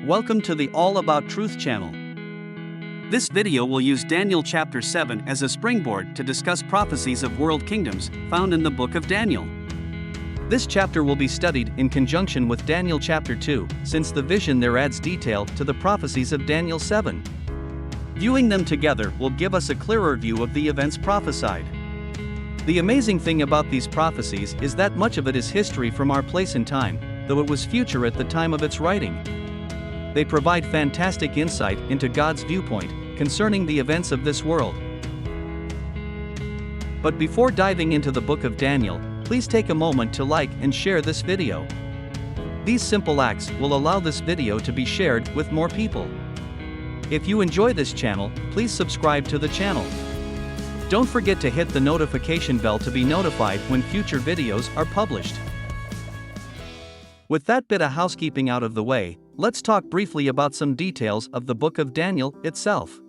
Welcome to the All About Truth channel. This video will use Daniel chapter 7 as a springboard to discuss prophecies of world kingdoms found in the book of Daniel. This chapter will be studied in conjunction with Daniel chapter 2, since the vision there adds detail to the prophecies of Daniel 7. Viewing them together will give us a clearer view of the events prophesied. The amazing thing about these prophecies is that much of it is history from our place in time, though it was future at the time of its writing. They provide fantastic insight into God's viewpoint concerning the events of this world. But before diving into the book of Daniel, please take a moment to like and share this video. These simple acts will allow this video to be shared with more people. If you enjoy this channel, please subscribe to the channel. Don't forget to hit the notification bell to be notified when future videos are published. With that bit of housekeeping out of the way, let's talk briefly about some details of the book of Daniel itself.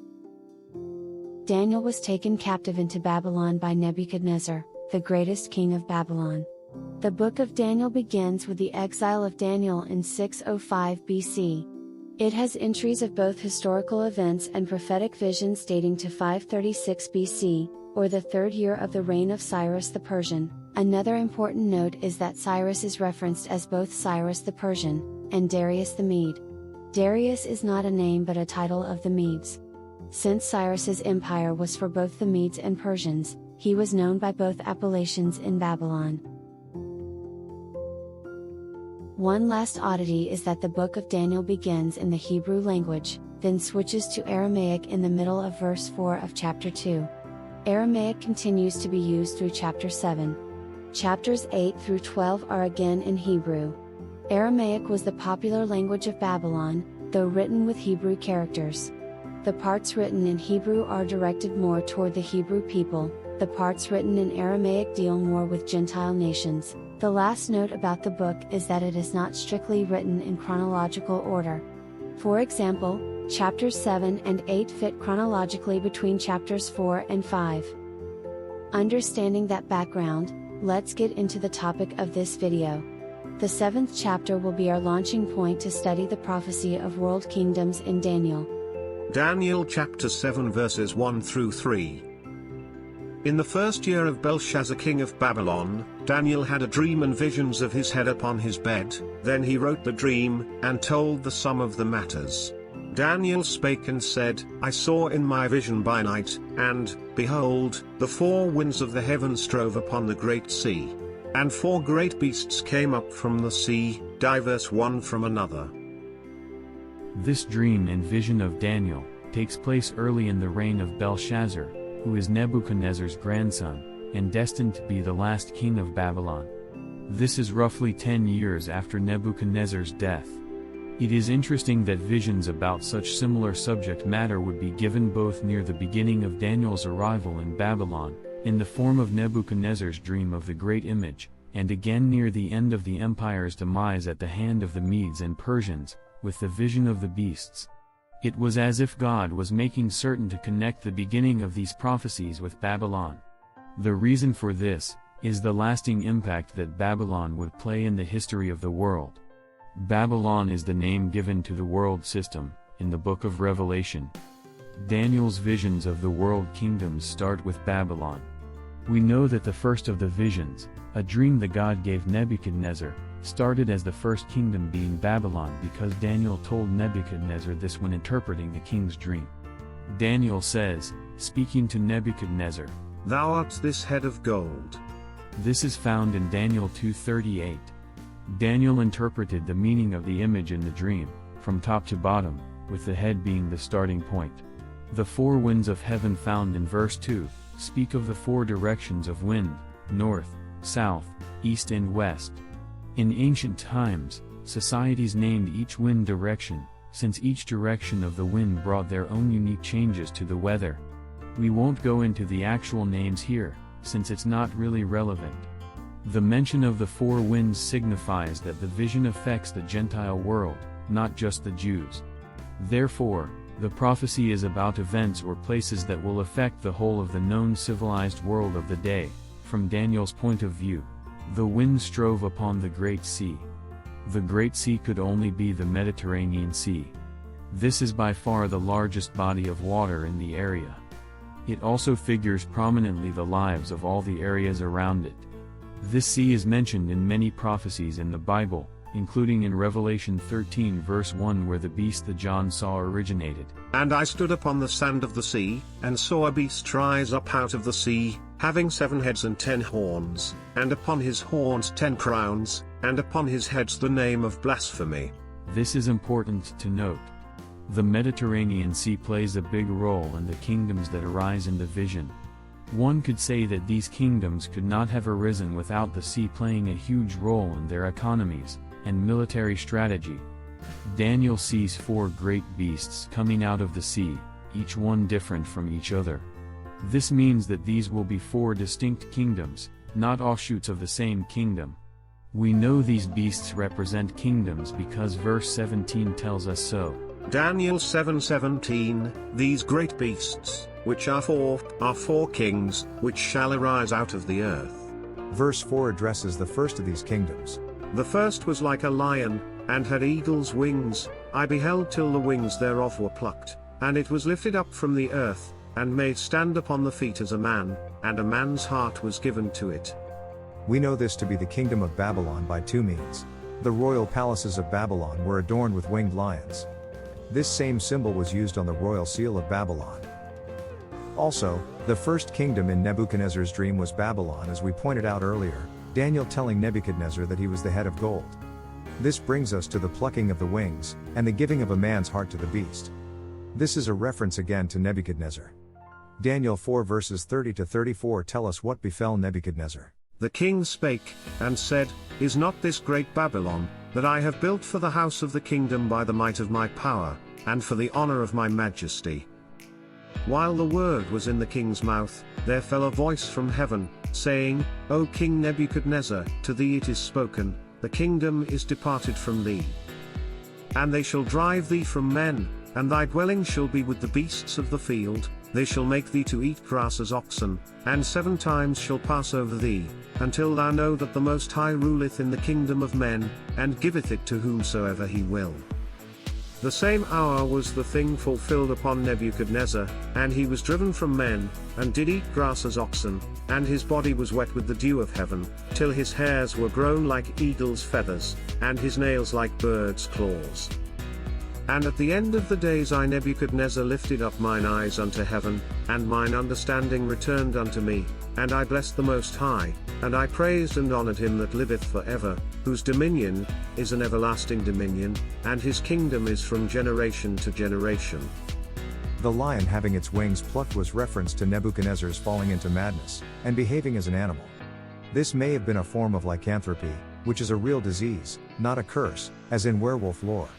Daniel was taken captive into Babylon by Nebuchadnezzar, the greatest king of Babylon. The book of Daniel begins with the exile of Daniel in 605 BC. It has entries of both historical events and prophetic visions dating to 536 BC, or the third year of the reign of Cyrus the Persian. Another important note is that Cyrus is referenced as both Cyrus the Persian and Darius the Mede. Darius is not a name but a title of the Medes. Since Cyrus's empire was for both the Medes and Persians, he was known by both appellations in Babylon. One last oddity is that the book of Daniel begins in the Hebrew language, then switches to Aramaic in the middle of verse 4 of chapter 2. Aramaic continues to be used through chapter 7. Chapters 8 through 12 are again in Hebrew. Aramaic was the popular language of Babylon, though written with Hebrew characters. The parts written in Hebrew are directed more toward the Hebrew people, the parts written in Aramaic deal more with Gentile nations. The last note about the book is that it is not strictly written in chronological order. For example, chapters 7 and 8 fit chronologically between chapters 4 and 5. Understanding that background, let's get into the topic of this video. The 7th chapter will be our launching point to study the prophecy of world kingdoms in Daniel. Daniel chapter 7 verses 1 through 3. In the first year of Belshazzar king of Babylon, Daniel had a dream and visions of his head upon his bed. Then he wrote the dream, and told the sum of the matters. Daniel spake and said, I saw in my vision by night, and, behold, the four winds of the heaven strove upon the great sea. And four great beasts came up from the sea, diverse one from another. This dream and vision of Daniel takes place early in the reign of Belshazzar, who is Nebuchadnezzar's grandson, and destined to be the last king of Babylon. This is roughly 10 years after Nebuchadnezzar's death. It is interesting that visions about such similar subject matter would be given both near the beginning of Daniel's arrival in Babylon, in the form of Nebuchadnezzar's dream of the great image, and again near the end of the empire's demise at the hand of the Medes and Persians, with the vision of the beasts. It was as if God was making certain to connect the beginning of these prophecies with Babylon. The reason for this is the lasting impact that Babylon would play in the history of the world. Babylon is the name given to the world system in the book of Revelation. Daniel's visions of the world kingdoms start with Babylon. We know that the first of the visions, a dream that God gave Nebuchadnezzar, started as the first kingdom being Babylon because Daniel told Nebuchadnezzar this when interpreting the king's dream. Daniel says, speaking to Nebuchadnezzar, Thou art this head of gold. This is found in Daniel 2:38. Daniel interpreted the meaning of the image in the dream, from top to bottom, with the head being the starting point. The four winds of heaven found in verse 2, speak of the four directions of wind, north, south, east and west. In ancient times, societies named each wind direction, since each direction of the wind brought their own unique changes to the weather. We won't go into the actual names here, since it's not really relevant. The mention of the four winds signifies that the vision affects the Gentile world, not just the Jews. Therefore, the prophecy is about events or places that will affect the whole of the known civilized world of the day, from Daniel's point of view. The wind strove upon the great sea. The Great Sea could only be the Mediterranean Sea. This is by far the largest body of water in the area. It also figures prominently the lives of all the areas around it. This sea is mentioned in many prophecies in the Bible, including in Revelation 13 verse 1 where the beast that John saw originated. And I stood upon the sand of the sea, and saw a beast rise up out of the sea, having 7 heads and 10 horns, and upon his horns 10 crowns, and upon his heads the name of blasphemy. This is important to note. The Mediterranean Sea plays a big role in the kingdoms that arise in the vision. One could say that these kingdoms could not have arisen without the sea playing a huge role in their economies and military strategy. Daniel sees 4 great beasts coming out of the sea, each one different from each other. This means that these will be 4 distinct kingdoms, not offshoots of the same kingdom. We know these beasts represent kingdoms because verse 17 tells us so. Daniel 7:17, these great beasts, which are 4 kings, which shall arise out of the earth. Verse 4 addresses the first of these kingdoms. The first was like a lion, and had eagle's wings. I beheld till the wings thereof were plucked, and it was lifted up from the earth, and made stand upon the feet as a man, and a man's heart was given to it. We know this to be the kingdom of Babylon by 2 means. The royal palaces of Babylon were adorned with winged lions. This same symbol was used on the royal seal of Babylon. Also, the first kingdom in Nebuchadnezzar's dream was Babylon, as we pointed out earlier, Daniel telling Nebuchadnezzar that he was the head of gold. This brings us to the plucking of the wings, and the giving of a man's heart to the beast. This is a reference again to Nebuchadnezzar. Daniel 4 verses 30 to 34 tell us what befell Nebuchadnezzar. The king spake, and said, Is not this great Babylon, that I have built for the house of the kingdom by the might of my power, and for the honor of my majesty? While the word was in the king's mouth, there fell a voice from heaven, saying, O King Nebuchadnezzar, to thee it is spoken, the kingdom is departed from thee. And they shall drive thee from men, and thy dwelling shall be with the beasts of the field. They shall make thee to eat grass as oxen, and 7 times shall pass over thee, until thou know that the Most High ruleth in the kingdom of men, and giveth it to whomsoever he will. The same hour was the thing fulfilled upon Nebuchadnezzar, and he was driven from men, and did eat grass as oxen, and his body was wet with the dew of heaven, till his hairs were grown like eagle's feathers, and his nails like birds' claws. And at the end of the days I Nebuchadnezzar lifted up mine eyes unto heaven, and mine understanding returned unto me, and I blessed the Most High, and I praised and honored him that liveth for ever, whose dominion is an everlasting dominion, and his kingdom is from generation to generation. The lion having its wings plucked was reference to Nebuchadnezzar's falling into madness, and behaving as an animal. This may have been a form of lycanthropy, which is a real disease, not a curse, as in werewolf lore.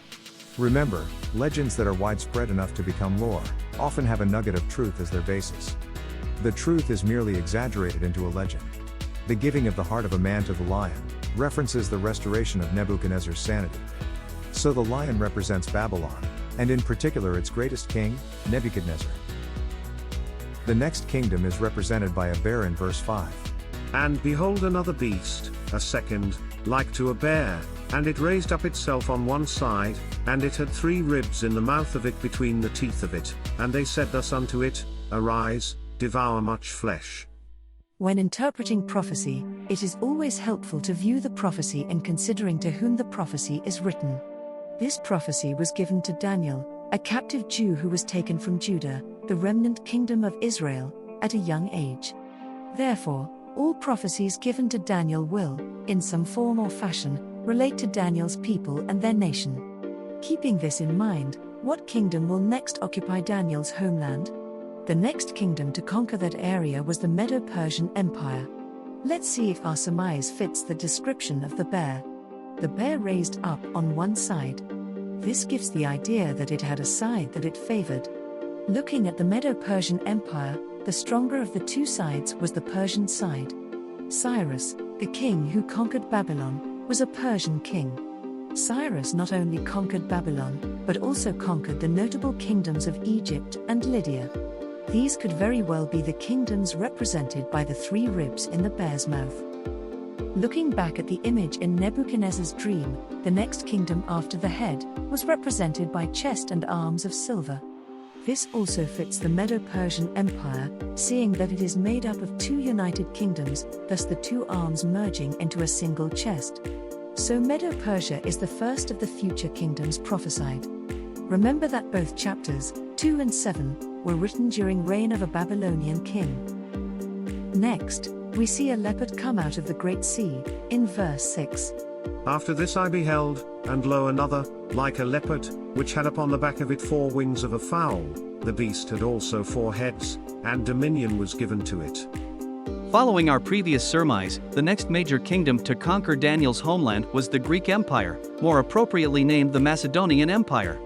Remember, legends that are widespread enough to become lore often have a nugget of truth as their basis. The truth is merely exaggerated into a legend. The giving of the heart of a man to the lion references the restoration of Nebuchadnezzar's sanity. So the lion represents Babylon, and in particular its greatest king, Nebuchadnezzar. The next kingdom is represented by a bear in verse 5. And behold another beast, a second, like to a bear, and it raised up itself on one side, and it had 3 ribs in the mouth of it between the teeth of it, and they said thus unto it, Arise, devour much flesh. When interpreting prophecy, it is always helpful to view the prophecy and considering to whom the prophecy is written. This prophecy was given to Daniel, a captive Jew who was taken from Judah, the remnant kingdom of Israel, at a young age. Therefore, all prophecies given to Daniel will, in some form or fashion, relate to Daniel's people and their nation. Keeping this in mind, what kingdom will next occupy Daniel's homeland? The next kingdom to conquer that area was the Medo-Persian Empire. Let's see if our surmise fits the description of the bear. The bear raised up on one side. This gives the idea that it had a side that it favored. Looking at the Medo-Persian Empire, the stronger of the 2 sides was the Persian side. Cyrus, the king who conquered Babylon, was a Persian king. Cyrus not only conquered Babylon, but also conquered the notable kingdoms of Egypt and Lydia. These could very well be the kingdoms represented by the 3 ribs in the bear's mouth. Looking back at the image in Nebuchadnezzar's dream, the next kingdom after the head was represented by chest and arms of silver. This also fits the Medo-Persian Empire, seeing that it is made up of two united kingdoms, thus the two arms merging into a single chest. So Medo-Persia is the first of the future kingdoms prophesied. Remember that both chapters 2 and 7 were written during reign of a Babylonian king. Next, we see a leopard come out of the great sea, in verse 6. After this I beheld, and lo another, like a leopard, which had upon the back of it 4 wings of a fowl. The beast had also 4 heads, and dominion was given to it. Following our previous surmise, the next major kingdom to conquer Daniel's homeland was the Greek Empire, more appropriately named the Macedonian Empire.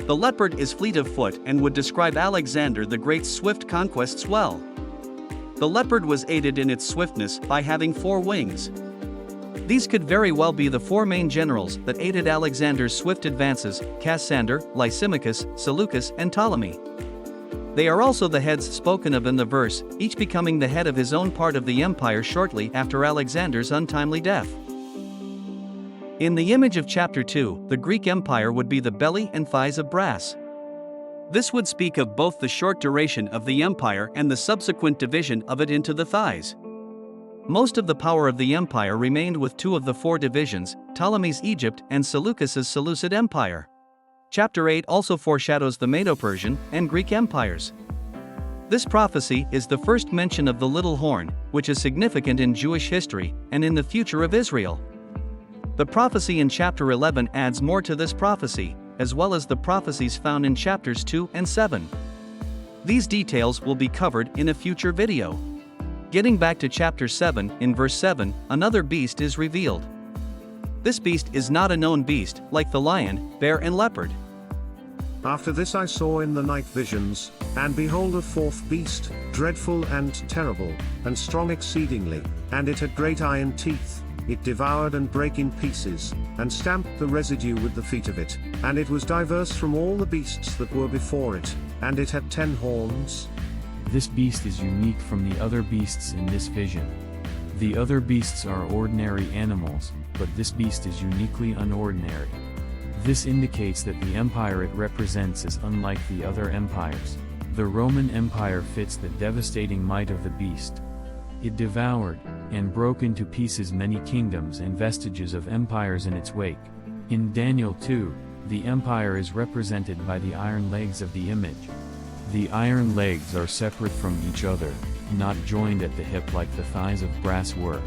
The leopard is fleet of foot and would describe Alexander the Great's swift conquests well. The leopard was aided in its swiftness by having 4 wings. These could very well be the 4 main generals that aided Alexander's swift advances: Cassander, Lysimachus, Seleucus, and Ptolemy. They are also the heads spoken of in the verse, each becoming the head of his own part of the empire shortly after Alexander's untimely death. In the image of chapter 2, the Greek Empire would be the belly and thighs of brass. This would speak of both the short duration of the empire and the subsequent division of it into the thighs. Most of the power of the empire remained with 2 of the 4 divisions, Ptolemy's Egypt and Seleucus's Seleucid Empire. Chapter 8 also foreshadows the Medo-Persian and Greek empires. This prophecy is the first mention of the little horn, which is significant in Jewish history and in the future of Israel. The prophecy in chapter 11 adds more to this prophecy, as well as the prophecies found in chapters 2 and 7. These details will be covered in a future video. Getting back to chapter 7, in verse 7, another beast is revealed. This beast is not a known beast, like the lion, bear and leopard. After this I saw in the night visions, and behold a 4th beast, dreadful and terrible, and strong exceedingly, and it had great iron teeth. It devoured and brake in pieces, and stamped the residue with the feet of it, and it was diverse from all the beasts that were before it, and it had 10 horns. This beast is unique from the other beasts in this vision. The other beasts are ordinary animals, but this beast is uniquely unordinary. This indicates that the empire it represents is unlike the other empires. The Roman Empire fits the devastating might of the beast. It devoured and broke into pieces many kingdoms and vestiges of empires in its wake. In Daniel 2, the empire is represented by the iron legs of the image. The iron legs are separate from each other, not joined at the hip like the thighs of brass were.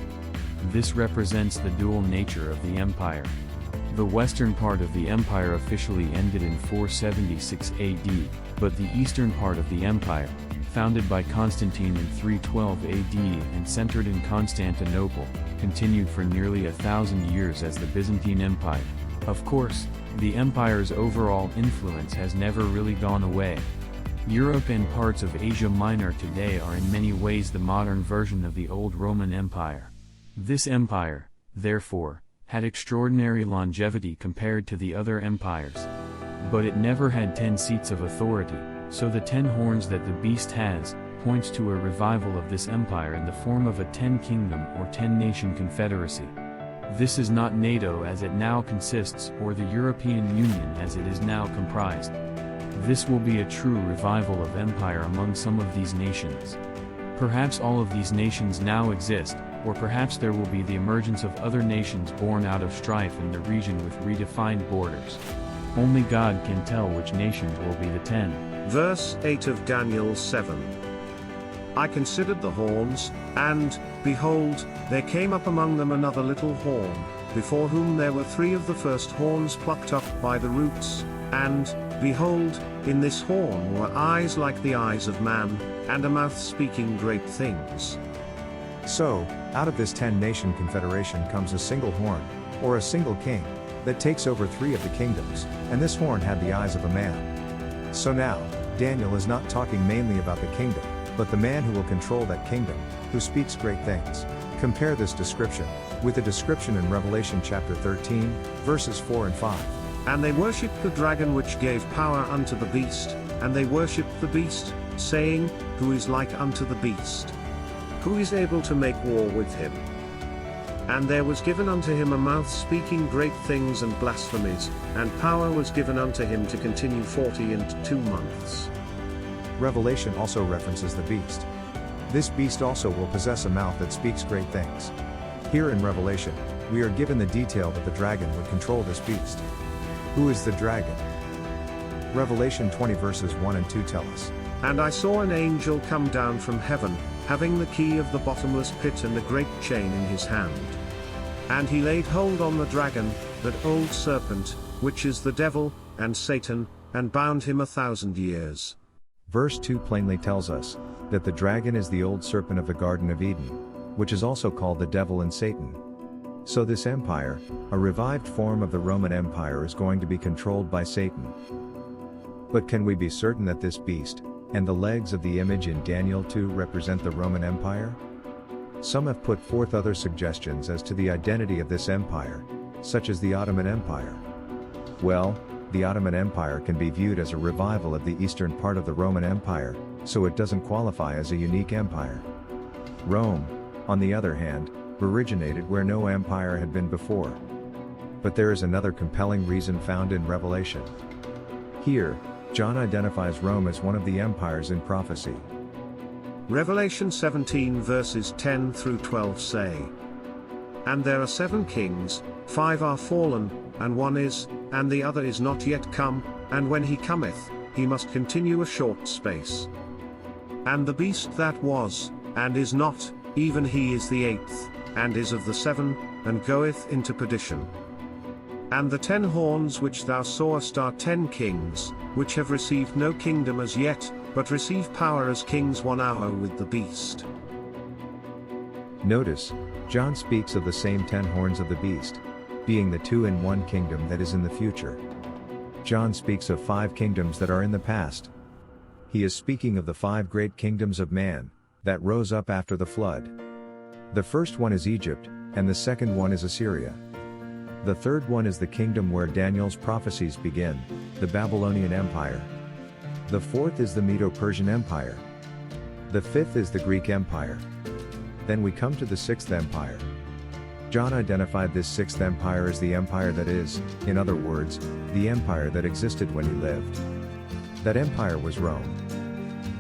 This represents the dual nature of the empire. The western part of the empire officially ended in 476 AD, but the eastern part of the empire, founded by Constantine in 312 AD and centered in Constantinople, continued for nearly 1,000 years as the Byzantine Empire. Of course, the empire's overall influence has never really gone away. Europe and parts of Asia Minor today are in many ways the modern version of the old Roman Empire. This empire, therefore, had extraordinary longevity compared to the other empires. But it never had 10 seats of authority, so the 10 horns that the beast has, points to a revival of this empire in the form of a 10-kingdom or 10-nation confederacy. This is not NATO as it now consists or the European Union as it is now comprised. This will be a true revival of empire among some of these nations. Perhaps all of these nations now exist, or perhaps there will be the emergence of other nations born out of strife in the region with redefined borders. Only God can tell which nations will be the 10. Verse 8 of Daniel 7. I considered the horns, and, behold, there came up among them another little horn, before whom there were 3 of the first horns plucked up by the roots, and, behold, in this horn were eyes like the eyes of man, and a mouth speaking great things. So, out of this 10-nation confederation comes a single horn, or a single king, that takes over 3 of the kingdoms, and this horn had the eyes of a man. So now, Daniel is not talking mainly about the kingdom, but the man who will control that kingdom, who speaks great things. Compare this description with the description in Revelation chapter 13, verses 4 and 5. And they worshipped the dragon which gave power unto the beast, and they worshipped the beast, saying, Who is like unto the beast? Who is able to make war with him? And there was given unto him a mouth speaking great things and blasphemies, and power was given unto him to continue 42 months. Revelation also references the beast. This beast also will possess a mouth that speaks great things. Here in Revelation, we are given the detail that the dragon would control this beast. Who is the dragon? Revelation 20 verses 1 and 2 tell us. And I saw an angel come down from heaven, having the key of the bottomless pit and a great chain in his hand. And he laid hold on the dragon, that old serpent, which is the devil, and Satan, and bound him 1,000 years. Verse 2 plainly tells us that the dragon is the old serpent of the Garden of Eden, which is also called the devil and Satan. So this empire, a revived form of the Roman Empire, is going to be controlled by Satan. But can we be certain that this beast, and the legs of the image in Daniel 2 represent the Roman Empire? Some have put forth other suggestions as to the identity of this empire, such as the Ottoman Empire. Well, the Ottoman Empire can be viewed as a revival of the eastern part of the Roman Empire, so it doesn't qualify as a unique empire. Rome, on the other hand, originated where no empire had been before. But there is another compelling reason found in Revelation. Here, John identifies Rome as one of the empires in prophecy. Revelation 17 verses 10 through 12 say, And there are 7 kings, 5 are fallen, and 1 is, and the other is not yet come, and when he cometh, he must continue a short space. And the beast that was, and is not, even he is the 8th, and is of the 7, and goeth into perdition. And the 10 horns which thou sawest are 10 kings, which have received no kingdom as yet, but receive power as kings 1 hour with the beast. Notice, John speaks of the same 10 horns of the beast, being the 2-in-1 kingdom that is in the future. John speaks of 5 kingdoms that are in the past. He is speaking of the 5 great kingdoms of man, that rose up after the flood. The first one is Egypt, and the second one is Assyria. The third one is the kingdom where Daniel's prophecies begin, the Babylonian Empire. The fourth is the Medo-Persian Empire. The fifth is the Greek Empire. Then we come to the 6th empire. John identified this 6th empire as the empire that is, in other words, the empire that existed when he lived. That empire was Rome.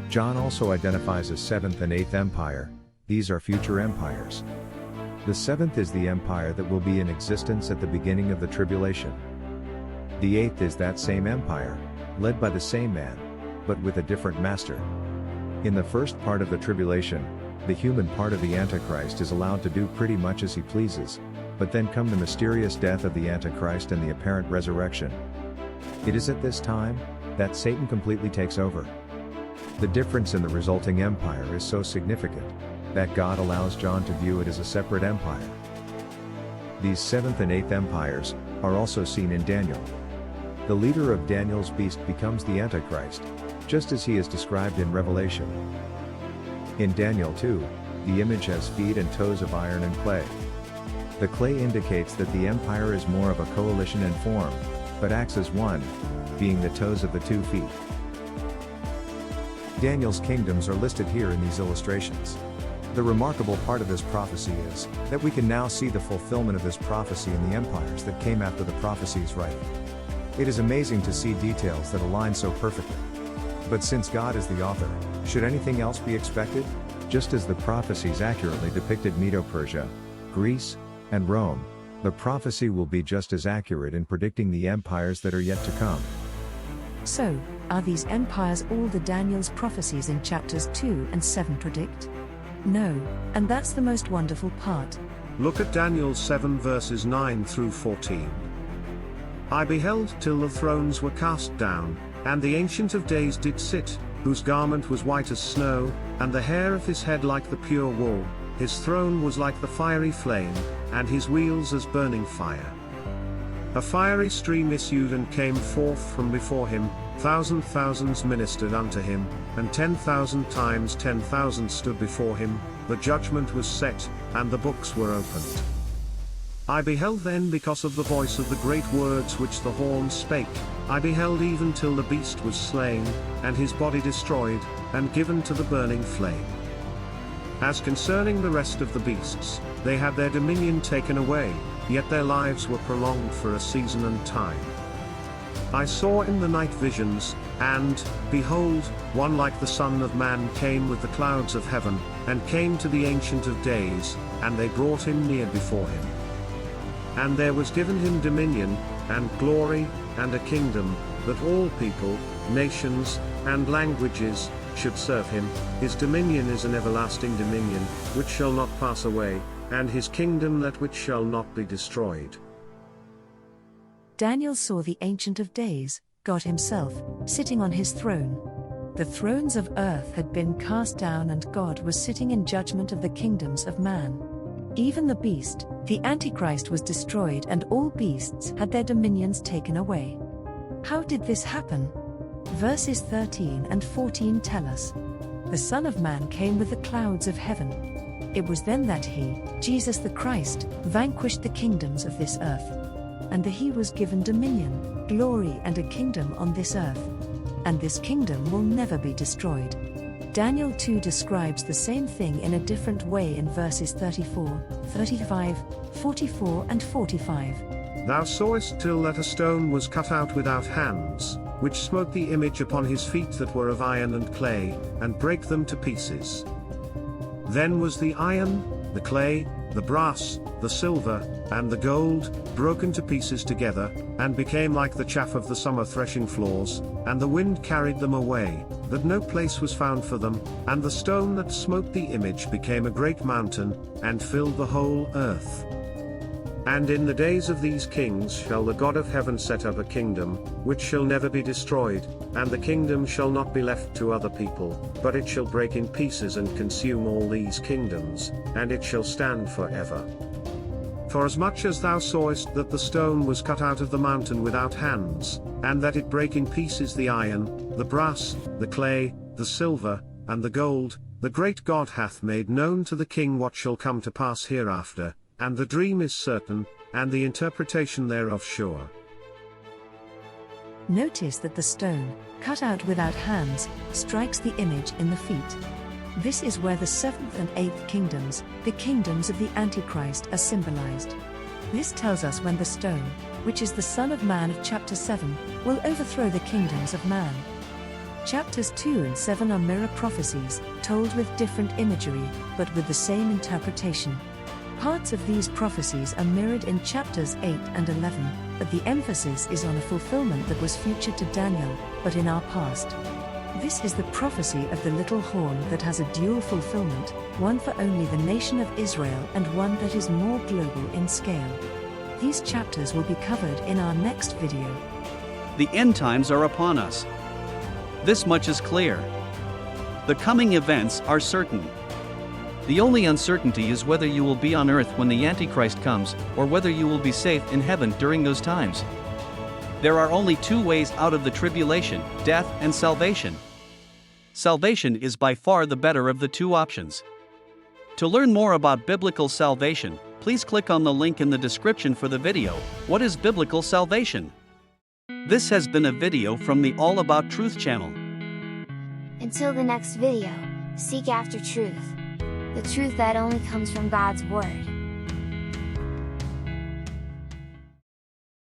John also identifies a 7th and 8th empire. These are future empires. The 7th is the empire that will be in existence at the beginning of the tribulation. The 8th is that same empire, led by the same man, but with a different master. In the first part of the tribulation, the human part of the Antichrist is allowed to do pretty much as he pleases, but then come the mysterious death of the Antichrist and the apparent resurrection. It is at this time that Satan completely takes over. The difference in the resulting empire is so significant that God allows John to view it as a separate empire. These 7th and 8th empires are also seen in Daniel. The leader of Daniel's beast becomes the Antichrist, just as he is described in Revelation. In Daniel 2, the image has feet and toes of iron and clay. The clay indicates that the empire is more of a coalition in form, but acts as one, being the toes of the 2 feet. Daniel's kingdoms are listed here in these illustrations. The remarkable part of this prophecy is that we can now see the fulfillment of this prophecy in the empires that came after the prophecy's writing. It is amazing to see details that align so perfectly. But since God is the author, should anything else be expected? Just as the prophecies accurately depicted Medo-Persia, Greece, and Rome, the prophecy will be just as accurate in predicting the empires that are yet to come. So, are these empires all the Daniel's prophecies in chapters 2 and 7 predict? No, and that's the most wonderful part. Look at Daniel 7 verses 9 through 14. I beheld till the thrones were cast down, and the Ancient of Days did sit, whose garment was white as snow, and the hair of his head like the pure wool, his throne was like the fiery flame, and his wheels as burning fire. A fiery stream issued and came forth from before him, thousands ministered unto him, and 10,000 times 10,000 stood before him, the judgment was set, and the books were opened. I beheld then because of the voice of the great words which the horn spake, I beheld even till the beast was slain, and his body destroyed, and given to the burning flame. As concerning the rest of the beasts, they had their dominion taken away, yet their lives were prolonged for a season and time. I saw in the night visions, and, behold, one like the Son of Man came with the clouds of heaven, and came to the Ancient of Days, and they brought him near before him. And there was given him dominion, and glory, and a kingdom, that all people, nations, and languages, should serve him. His dominion is an everlasting dominion, which shall not pass away, and his kingdom that which shall not be destroyed. Daniel saw the Ancient of Days, God himself, sitting on his throne. The thrones of earth had been cast down, and God was sitting in judgment of the kingdoms of man. Even the beast, the Antichrist, was destroyed, and all beasts had their dominions taken away. How did this happen? Verses 13 and 14 tell us. The Son of Man came with the clouds of heaven. It was then that he, Jesus the Christ, vanquished the kingdoms of this earth. And he was given dominion, glory, and a kingdom on this earth. And this kingdom will never be destroyed. Daniel 2 describes the same thing in a different way in verses 34, 35, 44 and 45. Thou sawest till that a stone was cut out without hands, which smote the image upon his feet that were of iron and clay, and brake them to pieces. Then was the iron, the clay, the brass, the silver, and the gold, broken to pieces together, and became like the chaff of the summer threshing floors, and the wind carried them away, that no place was found for them, and the stone that smote the image became a great mountain, and filled the whole earth. And in the days of these kings shall the God of heaven set up a kingdom, which shall never be destroyed, and the kingdom shall not be left to other people, but it shall break in pieces and consume all these kingdoms, and it shall stand forever. Forasmuch as thou sawest that the stone was cut out of the mountain without hands, and that it brake in pieces the iron, the brass, the clay, the silver, and the gold, the great God hath made known to the king what shall come to pass hereafter, and the dream is certain, and the interpretation thereof sure. Notice that the stone, cut out without hands, strikes the image in the feet. This is where the seventh and eighth kingdoms, the kingdoms of the Antichrist, are symbolized. This tells us when the stone, which is the Son of Man of chapter 7, will overthrow the kingdoms of man. Chapters 2 and 7 are mirror prophecies, told with different imagery, but with the same interpretation. Parts of these prophecies are mirrored in chapters 8 and 11, but the emphasis is on a fulfillment that was future to Daniel, but in our past. This is the prophecy of the little horn that has a dual fulfillment, one for only the nation of Israel and one that is more global in scale. These chapters will be covered in our next video. The end times are upon us. This much is clear. The coming events are certain. The only uncertainty is whether you will be on earth when the Antichrist comes, or whether you will be safe in heaven during those times. There are only two ways out of the tribulation: death and salvation. Salvation is by far the better of the two options. To learn more about biblical salvation, please click on the link in the description for the video, What is Biblical Salvation? This has been a video from the All About Truth channel. Until the next video, seek after truth. The truth that only comes from God's Word.